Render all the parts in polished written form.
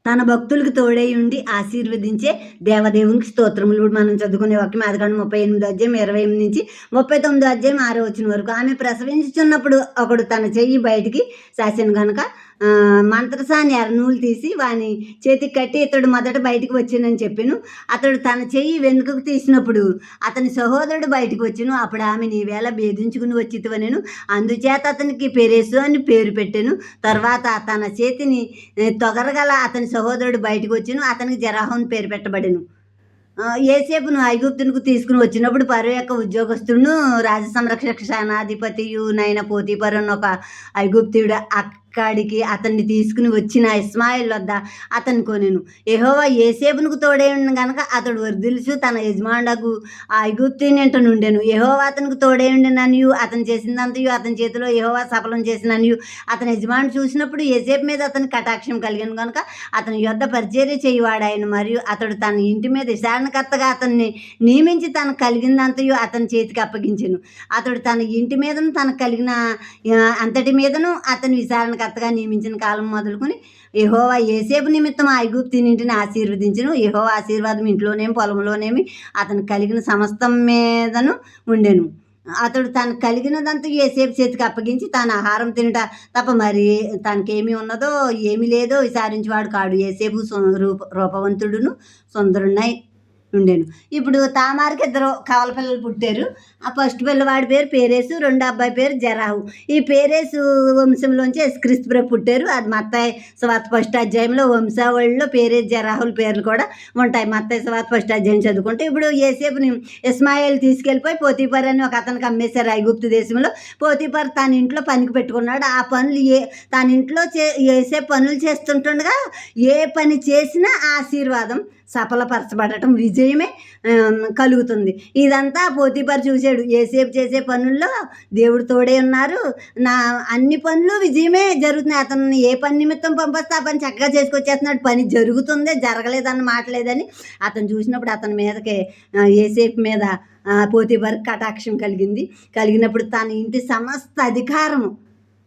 తన భక్తులకు తోడై ఉండి ఆశీర్వదించే దేవదేవునికి స్తోత్రములు. ఇప్పుడు మనం చదువుకునే వాక్యం ఆదికాండం 38 అధ్యాయం 28 నుంచి 39 అధ్యాయం 6 వచనం వరకు. ఆమె ప్రసవించుచున్నప్పుడు ఒకడు తన చెయ్యి బయటికి చాచెను గనుక మంత్రసాని ఎర్రనూలు తీసి వాని చేతికి కట్టి ఇతడు మొదట బయటికి వచ్చానని చెప్పాను. అతడు తన చెయ్యి వెనుకకు తీసినప్పుడు అతని సహోదరుడు బయటకు వచ్చాను. అప్పుడు ఆమె నీవేళ భేదించుకుని వచ్చితివనెను. అందుచేత అతనికి పెరేసు అని పేరు పెట్టాను. తర్వాత తన చేతిని తొగరగల అతని సహోదరుడు బయటకు వచ్చాను. అతనికి జెరహు అని పేరు పెట్టబడెను. యేసేపును ఐగుప్తునకు తీసుకుని వచ్చినప్పుడు ఫరో యొక్క ఉద్యోగస్తుడును రాజ సంరక్షక సేనాధిపతియు నైన పోతీఫరు అన్న ఒక ఐగుప్తీయుడు అక్కడికి అతన్ని తీసుకుని వచ్చిన ఇస్మాయిల్ వద్ద అతన్ని కొనెను. యెహోవా యేసేపునకు తోడై ఉండును గనుక అతడు వర్ధిల్లుచు తన యజమానుడగు ఆ ఐగుప్తీయుని ఇంట నుండెను. యెహోవా అతనికి తోడై ఉండిననియు అతను చేసిందంతయు అతని చేతిలో యెహోవా సఫలం చేసిననియు అతని యజమానుడు చూసినప్పుడు యేసేపు మీద అతనికి కటాక్షం కలిగెను గనుక అతని యొద్ద పరిచర్య చేయువాడాయను. మరియు అతడు తన ఇంటి మీద విచారణకర్తగా అతన్ని నియమించి తనకు కలిగిందంతయు అతని చేతికి అప్పగించెను. అతడు తన ఇంటి మీదను తనకు కలిగిన అంతటి మీదను అతని విచారణకర్తగా నియమించిన కాలం మొదలుకొని యెహోవా యేసేపు నిమిత్తం ఆ ఐగుప్తీయునింటిని ఆశీర్వదించెను. యెహోవా ఆశీర్వాదం ఇంట్లోనేమి పొలంలోనేమి అతనికి కలిగిన సమస్తం మీదను ఉండెను. అతడు తనకు కలిగినదంతా యేసేపు చేతికి అప్పగించి తాను ఆహారం తినుట తప్ప మరి తనకేమి ఉన్నదో ఏమి లేదో విచారించేవాడు కాడు. యేసేపు రూపవంతుడును సుందరునై ఉండెను. ఇప్పుడు తామారుకి 2 కవల పిల్లలు పుట్టారు. ఆ ఫస్ట్ పిల్లవాడి పేరు పేరేసు, రెండో అబ్బాయి పేరు జెరహు. ఈ పేరేసు వంశంలోంచి యేసుక్రీస్తు ప్రభు పుట్టారు. అది మత్తయి సువార్త 1వ అధ్యాయంలో వంశావళిలో పేరేసు జెరహుల పేర్లు కూడా ఉంటాయి. మత్తయి సువార్త 1వ అధ్యాయం చదువుకుంటే ఇప్పుడు యేసేపుని ఇస్మాయిల్ తీసుకెళ్ళిపోయి పోతీఫర్ అని ఒక అతనికి అమ్మేశారు ఐగుప్తు దేశంలో. పోతీఫర్ తన ఇంట్లో పనికి పెట్టుకున్నాడు. ఆ పనులు తన ఇంట్లో యేసేపు పనులు చేస్తుంటుండగా ఏ పని చేసినా ఆశీర్వాదం సఫలపరచబడటం విజయమే కలుగుతుంది. ఇదంతా పోతీఫర్ చూశాడు. యేసేపు చేసే పనుల్లో దేవుడు తోడే ఉన్నారు. నా అన్ని పనులు విజయమే జరుగుతున్నాయి. అతన్ని ఏ పని నిమిత్తం పంపిస్తే ఆ పని చక్కగా చేసుకొచ్చేస్తున్నాడు. పని జరుగుతుంది, జరగలేదన్న మాట లేదని అతను చూసినప్పుడు అతని మీదకి యేసేపు మీద పోతీఫర్ కటాక్షం కలిగినప్పుడు తన ఇంటి సమస్త అధికారము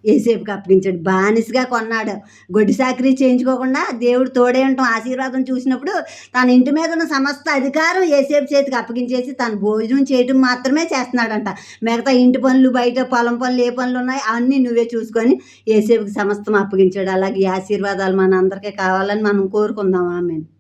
యేసేపుకి అప్పగించాడు. బానిసగా కొన్నాడు. గొడ్డి చాకరీ చేయించుకోకుండా దేవుడు తోడే ఉండటం ఆశీర్వాదం చూసినప్పుడు తన ఇంటి మీద ఉన్న సమస్త అధికారం యేసేపు చేతికి అప్పగించేసి తను భోజనం చేయటం మాత్రమే చేస్తున్నాడంట. మిగతా ఇంటి పనులు, బయట పొలం పనులు ఏ పనులు ఉన్నాయి అన్నీ నువ్వే చూసుకొని యేసేపుకి సమస్తం అప్పగించాడు. అలాగే ఈ ఆశీర్వాదాలు మన అందరికీ కావాలని మనం కోరుకుందాం. ఆమేన్.